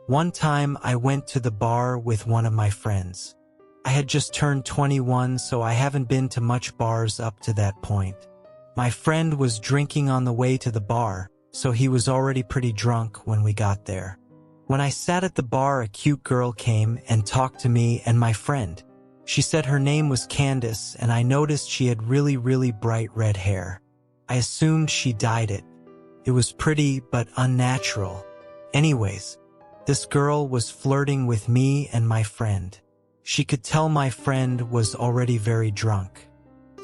One time I went to the bar with one of my friends. I had just turned 21, so I haven't been to much bars up to that point. My friend was drinking on the way to the bar, so he was already pretty drunk when we got there. When I sat at the bar, a cute girl came and talked to me and my friend. She said her name was Candace, and I noticed she had really bright red hair. I assumed she dyed it. It was pretty but unnatural. Anyways, this girl was flirting with me and my friend. She could tell my friend was already very drunk.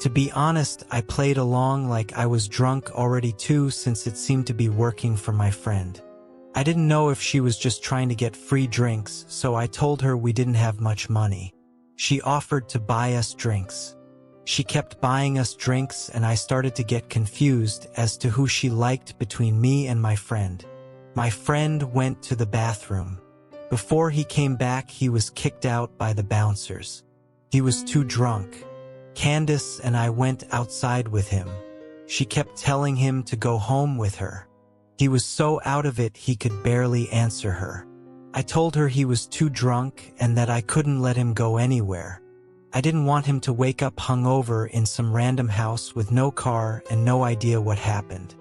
To be honest, I played along like I was drunk already too, since it seemed to be working for my friend. I didn't know if she was just trying to get free drinks, so I told her we didn't have much money. She offered to buy us drinks. She kept buying us drinks, and I started to get confused as to who she liked between me and my friend. My friend went to the bathroom. Before he came back, he was kicked out by the bouncers. He was too drunk. Candace and I went outside with him. She kept telling him to go home with her. He was so out of it he could barely answer her. I told her he was too drunk and that I couldn't let him go anywhere. I didn't want him to wake up hungover in some random house with no car and no idea what happened.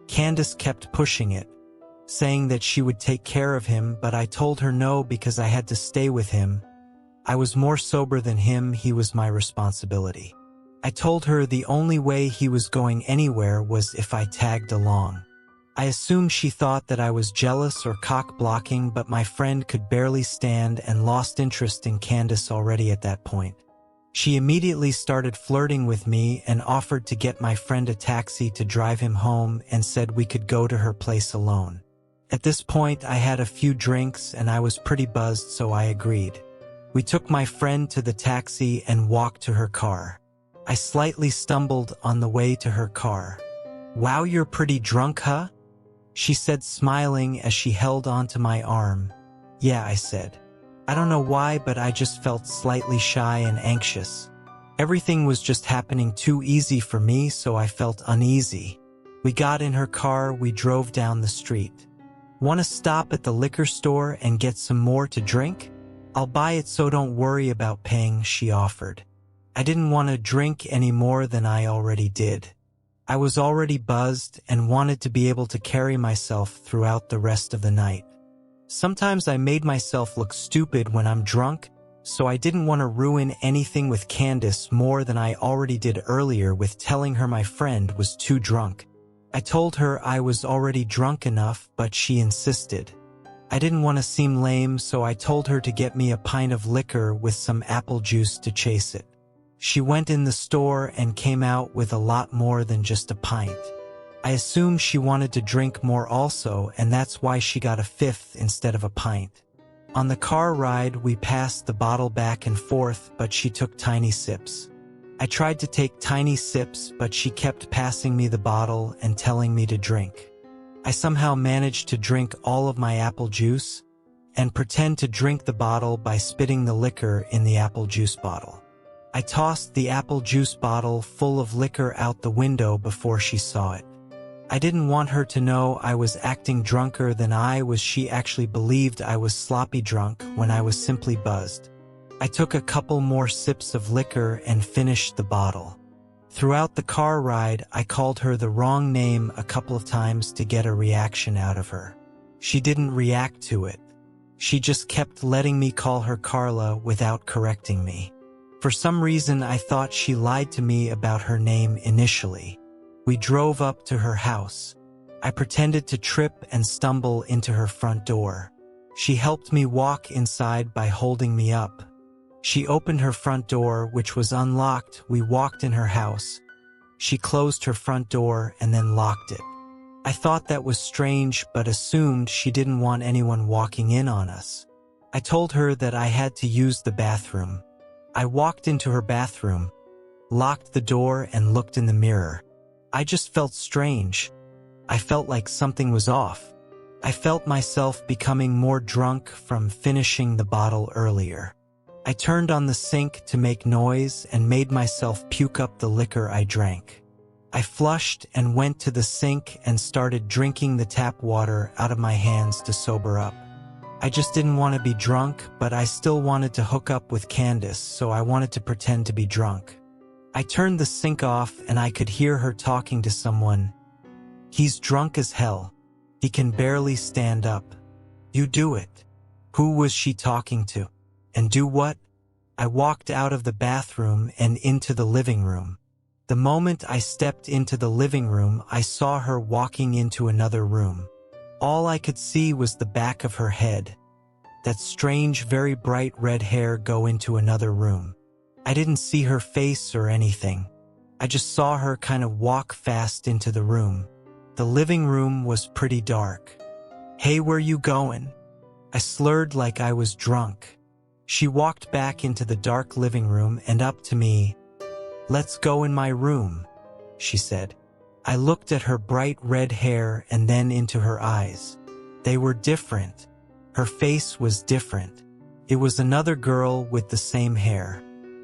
Candace kept pushing it, saying that she would take care of him, but I told her no because I had to stay with him. I was more sober than him, he was my responsibility. I told her the only way he was going anywhere was if I tagged along. I assumed she thought that I was jealous or cock-blocking, but my friend could barely stand and lost interest in Candace already at that point. She immediately started flirting with me and offered to get my friend a taxi to drive him home and said we could go to her place alone. At this point, I had a few drinks and I was pretty buzzed, so I agreed. We took my friend to the taxi and walked to her car. I slightly stumbled on the way to her car. "Wow, you're pretty drunk, huh?" she said, smiling as she held onto my arm. "Yeah," I said. I don't know why, but I just felt slightly shy and anxious. Everything was just happening too easy for me, so I felt uneasy. We got in her car, we drove down the street. "Want to stop at the liquor store and get some more to drink? I'll buy it, so don't worry about paying," she offered. I didn't want to drink any more than I already did. I was already buzzed and wanted to be able to carry myself throughout the rest of the night. Sometimes I made myself look stupid when I'm drunk, so I didn't want to ruin anything with Candace more than I already did earlier with telling her my friend was too drunk. I told her I was already drunk enough, but she insisted. I didn't want to seem lame, so I told her to get me a pint of liquor with some apple juice to chase it. She went in the store and came out with a lot more than just a pint. I assumed she wanted to drink more also, and that's why she got a fifth instead of a pint. On the car ride, we passed the bottle back and forth, but she took tiny sips. I tried to take tiny sips, but she kept passing me the bottle and telling me to drink. I somehow managed to drink all of my apple juice and pretend to drink the bottle by spitting the liquor in the apple juice bottle. I tossed the apple juice bottle full of liquor out the window before she saw it. I didn't want her to know I was acting drunker than I was. She actually believed I was sloppy drunk when I was simply buzzed. I took a couple more sips of liquor and finished the bottle. Throughout the car ride, I called her the wrong name a couple of times to get a reaction out of her. She didn't react to it. She just kept letting me call her Carla without correcting me. For some reason, I thought she lied to me about her name initially. We drove up to her house. I pretended to trip and stumble into her front door. She helped me walk inside by holding me up. She opened her front door, which was unlocked. We walked in her house. She closed her front door and then locked it. I thought that was strange, but assumed she didn't want anyone walking in on us. I told her that I had to use the bathroom. I walked into her bathroom, locked the door, and looked in the mirror. I just felt strange. I felt like something was off. I felt myself becoming more drunk from finishing the bottle earlier. I turned on the sink to make noise and made myself puke up the liquor I drank. I flushed and went to the sink and started drinking the tap water out of my hands to sober up. I just didn't want to be drunk, but I still wanted to hook up with Candace, so I wanted to pretend to be drunk. I turned the sink off and I could hear her talking to someone. "He's drunk as hell. He can barely stand up. You do it." Who was she talking to? And do what? I walked out of the bathroom and into the living room. The moment I stepped into the living room, I saw her walking into another room. All I could see was the back of her head. That strange, very bright red hair go into another room. I didn't see her face or anything. I just saw her kind of walk fast into the room. The living room was pretty dark. "Hey, where you going?" I slurred like I was drunk. She walked back into the dark living room and up to me. "Let's go in my room," she said. I looked at her bright red hair and then into her eyes. They were different. Her face was different. It was another girl with the same hair.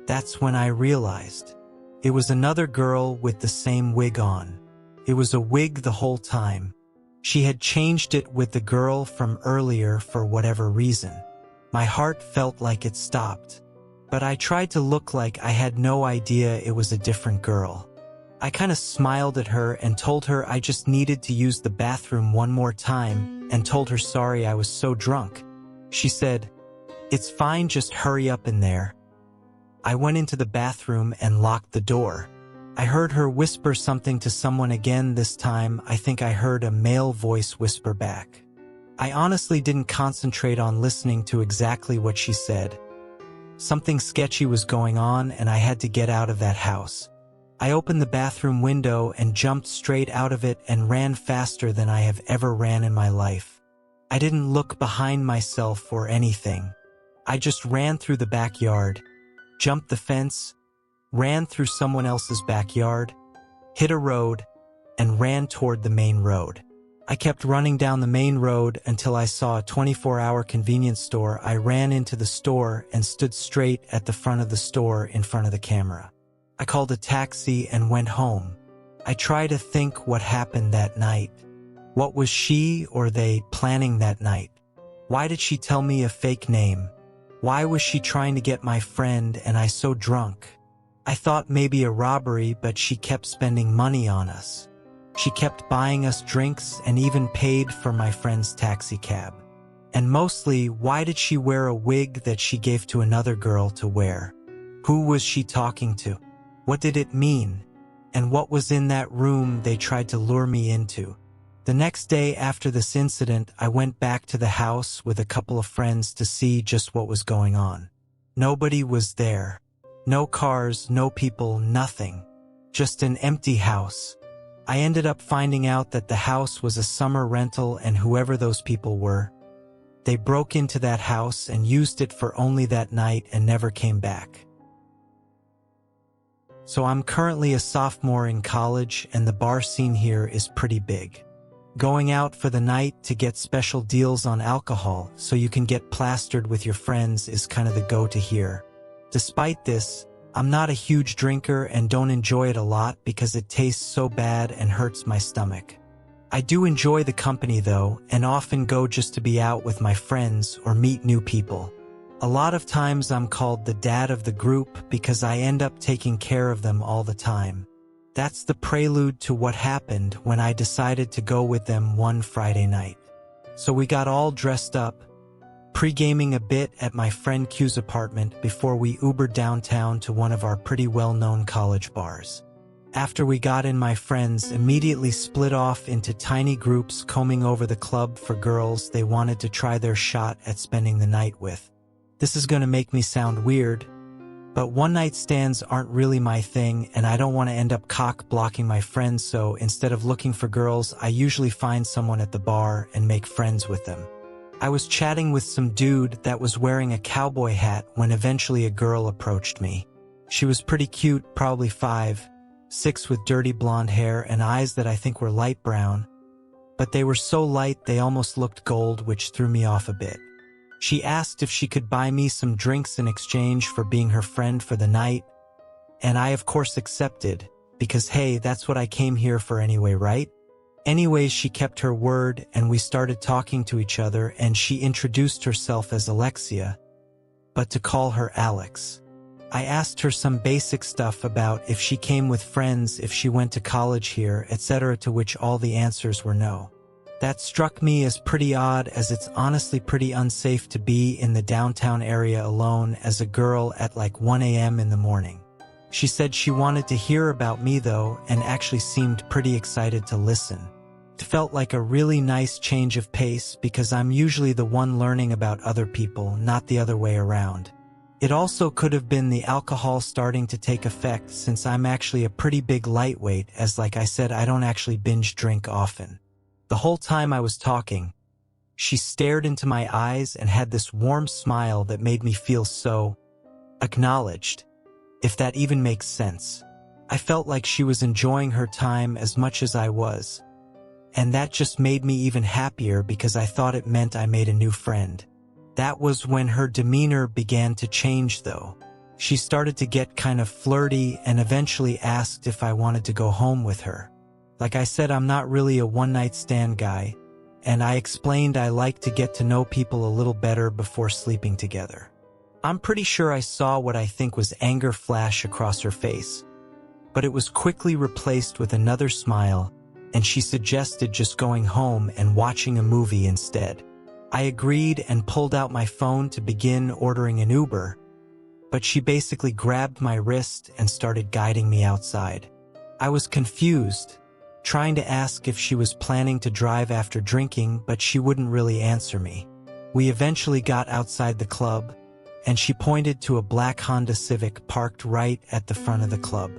That's when I realized. It was another girl with the same wig on. It was a wig the whole time. She had changed it with the girl from earlier for whatever reason. My heart felt like it stopped. But I tried to look like I had no idea it was a different girl. I kind of smiled at her and told her I just needed to use the bathroom one more time and told her sorry I was so drunk. She said, "It's fine, just hurry up in there." I went into the bathroom and locked the door. I heard her whisper something to someone again. This time, I think I heard a male voice whisper back. I honestly didn't concentrate on listening to exactly what she said. Something sketchy was going on and I had to get out of that house. I opened the bathroom window and jumped straight out of it and ran faster than I have ever ran in my life. I didn't look behind myself or anything. I just ran through the backyard, jumped the fence, ran through someone else's backyard, hit a road, and ran toward the main road. I kept running down the main road until I saw a 24-hour convenience store. I ran into the store and stood straight at the front of the store in front of the camera. I called a taxi and went home. I tried to think what happened that night. What was she or they planning that night? Why did she tell me a fake name? Why was she trying to get my friend and I so drunk? I thought maybe a robbery, but she kept spending money on us. She kept buying us drinks and even paid for my friend's taxi cab. And mostly, why did she wear a wig that she gave to another girl to wear? Who was she talking to? What did it mean? And what was in that room they tried to lure me into? The next day after this incident, I went back to the house with a couple of friends to see just what was going on. Nobody was there. No cars, no people, nothing. Just an empty house. I ended up finding out that the house was a summer rental, and whoever those people were, they broke into that house and used it for only that night and never came back. So I'm currently a sophomore in college, and the bar scene here is pretty big. Going out for the night to get special deals on alcohol so you can get plastered with your friends is kind of the go-to here. Despite this, I'm not a huge drinker and don't enjoy it a lot because it tastes so bad and hurts my stomach. I do enjoy the company though, and often go just to be out with my friends or meet new people. A lot of times I'm called the dad of the group because I end up taking care of them all the time. That's the prelude to what happened when I decided to go with them one Friday night. So we got all dressed up, pre-gaming a bit at my friend Q's apartment before we Ubered downtown to one of our pretty well-known college bars. After we got in, my friends immediately split off into tiny groups combing over the club for girls they wanted to try their shot at spending the night with. This is going to make me sound weird, but one-night stands aren't really my thing and I don't want to end up cock-blocking my friends, so instead of looking for girls, I usually find someone at the bar and make friends with them. I was chatting with some dude that was wearing a cowboy hat when eventually a girl approached me. She was pretty cute, probably 5'6", with dirty blonde hair and eyes that I think were light brown. But they were so light they almost looked gold, which threw me off a bit. She asked if she could buy me some drinks in exchange for being her friend for the night, and I of course accepted, because hey, that's what I came here for anyway, right? Anyways, she kept her word and we started talking to each other, and she introduced herself as Alexia, but to call her Alex. I asked her some basic stuff about if she came with friends, if she went to college here, etc., to which all the answers were no. That struck me as pretty odd, as it's honestly pretty unsafe to be in the downtown area alone as a girl at like 1 a.m. in the morning. She said she wanted to hear about me though, and actually seemed pretty excited to listen. It felt like a really nice change of pace because I'm usually the one learning about other people, not the other way around. It also could have been the alcohol starting to take effect, since I'm actually a pretty big lightweight, as like I said, I don't actually binge drink often. The whole time I was talking, she stared into my eyes and had this warm smile that made me feel so acknowledged, if that even makes sense. I felt like she was enjoying her time as much as I was, and that just made me even happier because I thought it meant I made a new friend. That was when her demeanor began to change though. She started to get kind of flirty and eventually asked if I wanted to go home with her. Like I said, I'm not really a one-night stand guy, and I explained I like to get to know people a little better before sleeping together. I'm pretty sure I saw what I think was anger flash across her face, but it was quickly replaced with another smile, and she suggested just going home and watching a movie instead. I agreed and pulled out my phone to begin ordering an Uber, but she basically grabbed my wrist and started guiding me outside. I was confused, trying to ask if she was planning to drive after drinking, but she wouldn't really answer me. We eventually got outside the club, and she pointed to a black Honda Civic parked right at the front of the club.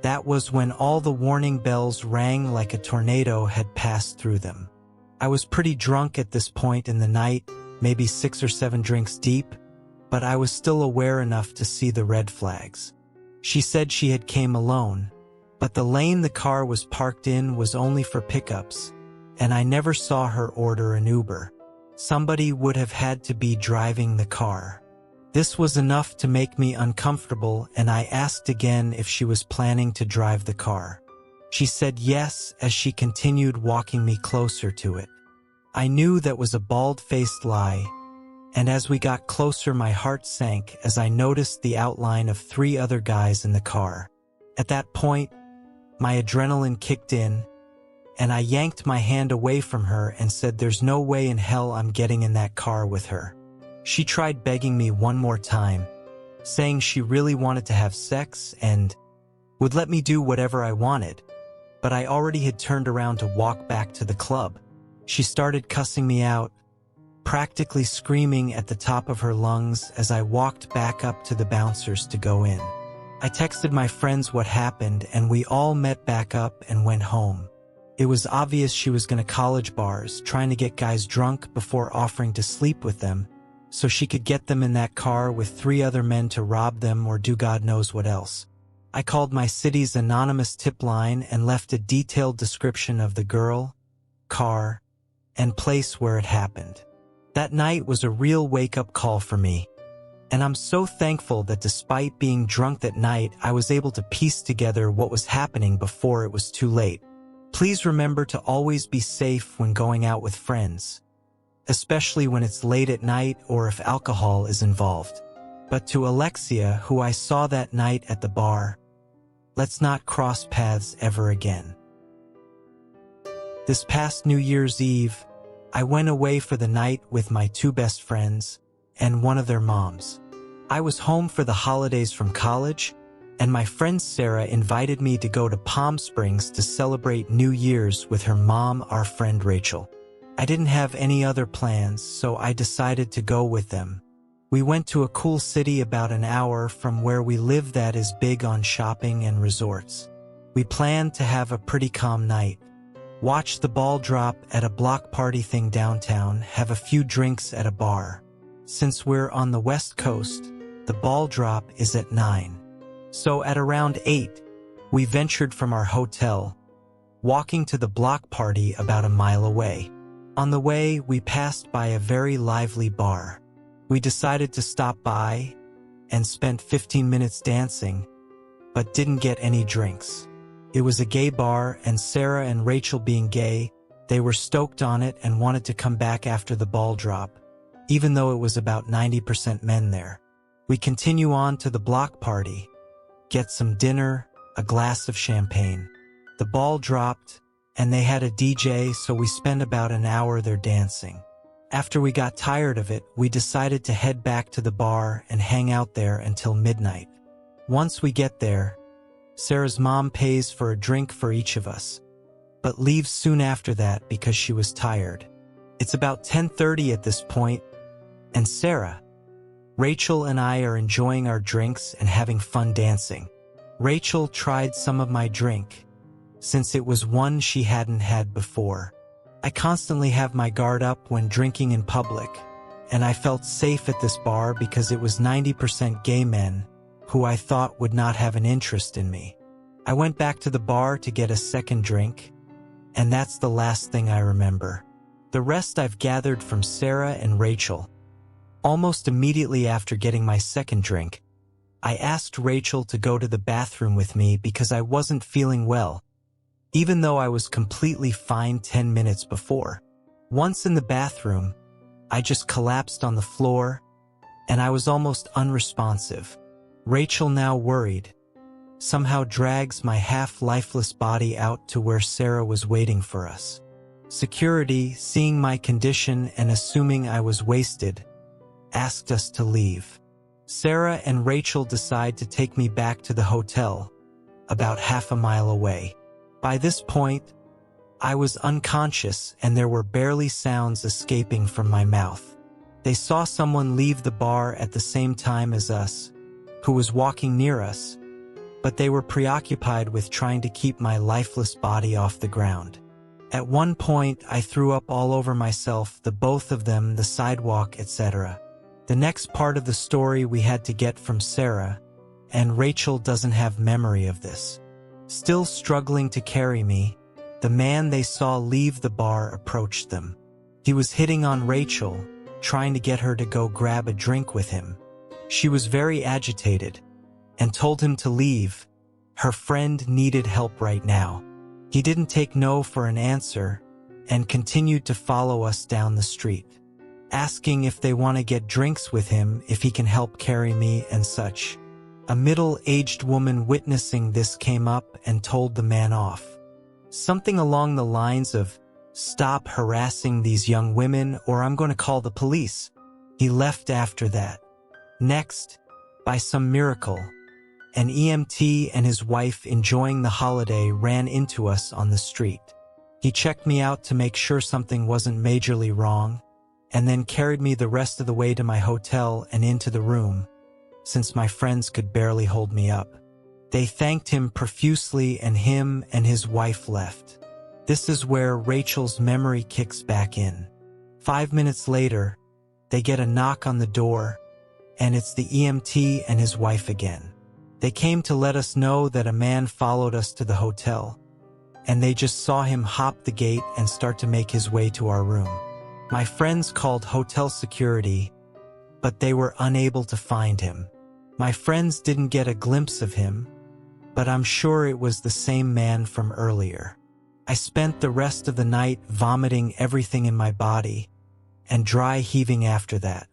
That was when all the warning bells rang like a tornado had passed through them. I was pretty drunk at this point in the night, maybe 6 or 7 drinks deep, but I was still aware enough to see the red flags. She said she had came alone, but the lane the car was parked in was only for pickups, and I never saw her order an Uber. Somebody would have had to be driving the car. This was enough to make me uncomfortable, and I asked again if she was planning to drive the car. She said yes as she continued walking me closer to it. I knew that was a bald-faced lie, and as we got closer my heart sank as I noticed the outline of 3 other guys in the car. At that point, my adrenaline kicked in, and I yanked my hand away from her and said there's no way in hell I'm getting in that car with her. She tried begging me one more time, saying she really wanted to have sex and would let me do whatever I wanted, but I already had turned around to walk back to the club. She started cussing me out, practically screaming at the top of her lungs as I walked back up to the bouncers to go in. I texted my friends what happened, and we all met back up and went home. It was obvious she was going to college bars, trying to get guys drunk before offering to sleep with them, so she could get them in that car with 3 other men to rob them or do God knows what else. I called my city's anonymous tip line and left a detailed description of the girl, car, and place where it happened. That night was a real wake-up call for me, and I'm so thankful that despite being drunk that night, I was able to piece together what was happening before it was too late. Please remember to always be safe when going out with friends, especially when it's late at night or if alcohol is involved. But to Alexia, who I saw that night at the bar, let's not cross paths ever again. This past New Year's Eve, I went away for the night with my 2 best friends and one of their moms. I was home for the holidays from college, and my friend Sarah invited me to go to Palm Springs to celebrate New Year's with her mom, our friend Rachel. I didn't have any other plans, so I decided to go with them. We went to a cool city about an hour from where we live that is big on shopping and resorts. We planned to have a pretty calm night, watch the ball drop at a block party thing downtown, have a few drinks at a bar. Since we're on the West Coast, the ball drop is at 9. So at around 8, we ventured from our hotel, walking to the block party about a mile away. On the way, we passed by a very lively bar. We decided to stop by and spent 15 minutes dancing, but didn't get any drinks. It was a gay bar, and Sarah and Rachel, being gay, they were stoked on it and wanted to come back after the ball drop, even though it was about 90% men there. We continue on to the block party, get some dinner, a glass of champagne. The ball dropped, and they had a DJ, so we spent about an hour there dancing. After we got tired of it, we decided to head back to the bar and hang out there until midnight. Once we get there, Sarah's mom pays for a drink for each of us, but leaves soon after that because she was tired. It's about 10:30 at this point, and Sarah, Rachel and I are enjoying our drinks and having fun dancing. Rachel tried some of my drink, since it was one she hadn't had before. I constantly have my guard up when drinking in public, and I felt safe at this bar because it was 90% gay men who I thought would not have an interest in me. I went back to the bar to get a second drink, and that's the last thing I remember. The rest I've gathered from Sarah and Rachel. Almost immediately after getting my second drink, I asked Rachel to go to the bathroom with me because I wasn't feeling well, even though I was completely fine 10 minutes before. Once in the bathroom, I just collapsed on the floor, and I was almost unresponsive. Rachel, now worried, somehow drags my half-lifeless body out to where Sarah was waiting for us. Security, seeing my condition and assuming I was wasted, asked us to leave. Sarah and Rachel decide to take me back to the hotel, about half a mile away. By this point, I was unconscious and there were barely sounds escaping from my mouth. They saw someone leave the bar at the same time as us, who was walking near us, but they were preoccupied with trying to keep my lifeless body off the ground. At one point, I threw up all over myself, the both of them, the sidewalk, etc. The next part of the story we had to get from Sarah, and Rachel doesn't have memory of this. Still struggling to carry me, the man they saw leave the bar approached them. He was hitting on Rachel, trying to get her to go grab a drink with him. She was very agitated and told him to leave. Her friend needed help right now. He didn't take no for an answer and continued to follow us down the street, asking if they want to get drinks with him, if he can help carry me and such. A middle-aged woman witnessing this came up and told the man off. Something along the lines of, "Stop harassing these young women or I'm going to call the police." He left after that. Next, by some miracle, an EMT and his wife, enjoying the holiday, ran into us on the street. He checked me out to make sure something wasn't majorly wrong, and then carried me the rest of the way to my hotel and into the room, since my friends could barely hold me up. They thanked him profusely and him and his wife left. This is where Rachel's memory kicks back in. 5 minutes later, they get a knock on the door, and it's the EMT and his wife again. They came to let us know that a man followed us to the hotel, and they just saw him hop the gate and start to make his way to our room. My friends called hotel security, but they were unable to find him. My friends didn't get a glimpse of him, but I'm sure it was the same man from earlier. I spent the rest of the night vomiting everything in my body and dry heaving after that.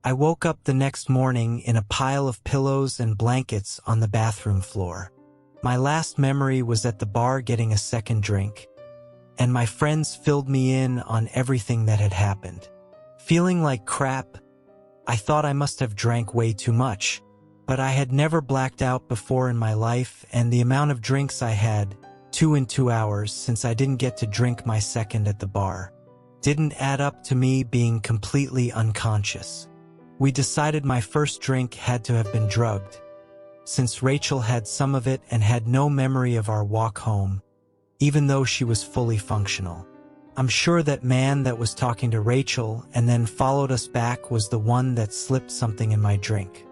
I woke up the next morning in a pile of pillows and blankets on the bathroom floor. My last memory was at the bar getting a second drink, and my friends filled me in on everything that had happened. Feeling like crap, I thought I must have drank way too much, but I had never blacked out before in my life, and the amount of drinks I had, 2 in 2 hours, since I didn't get to drink my second at the bar, didn't add up to me being completely unconscious. We decided my first drink had to have been drugged, since Rachel had some of it and had no memory of our walk home, even though she was fully functional. I'm sure that man that was talking to Rachel and then followed us back was the one that slipped something in my drink.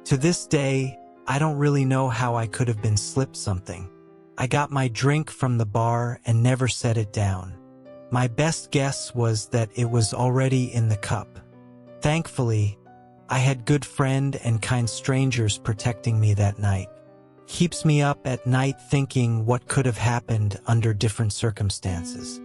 To this day, I don't really know how I could have been slipped something. I got my drink from the bar and never set it down. My best guess was that it was already in the cup. Thankfully, I had good friend and kind strangers protecting me that night. keeps me up at night thinking what could have happened under different circumstances.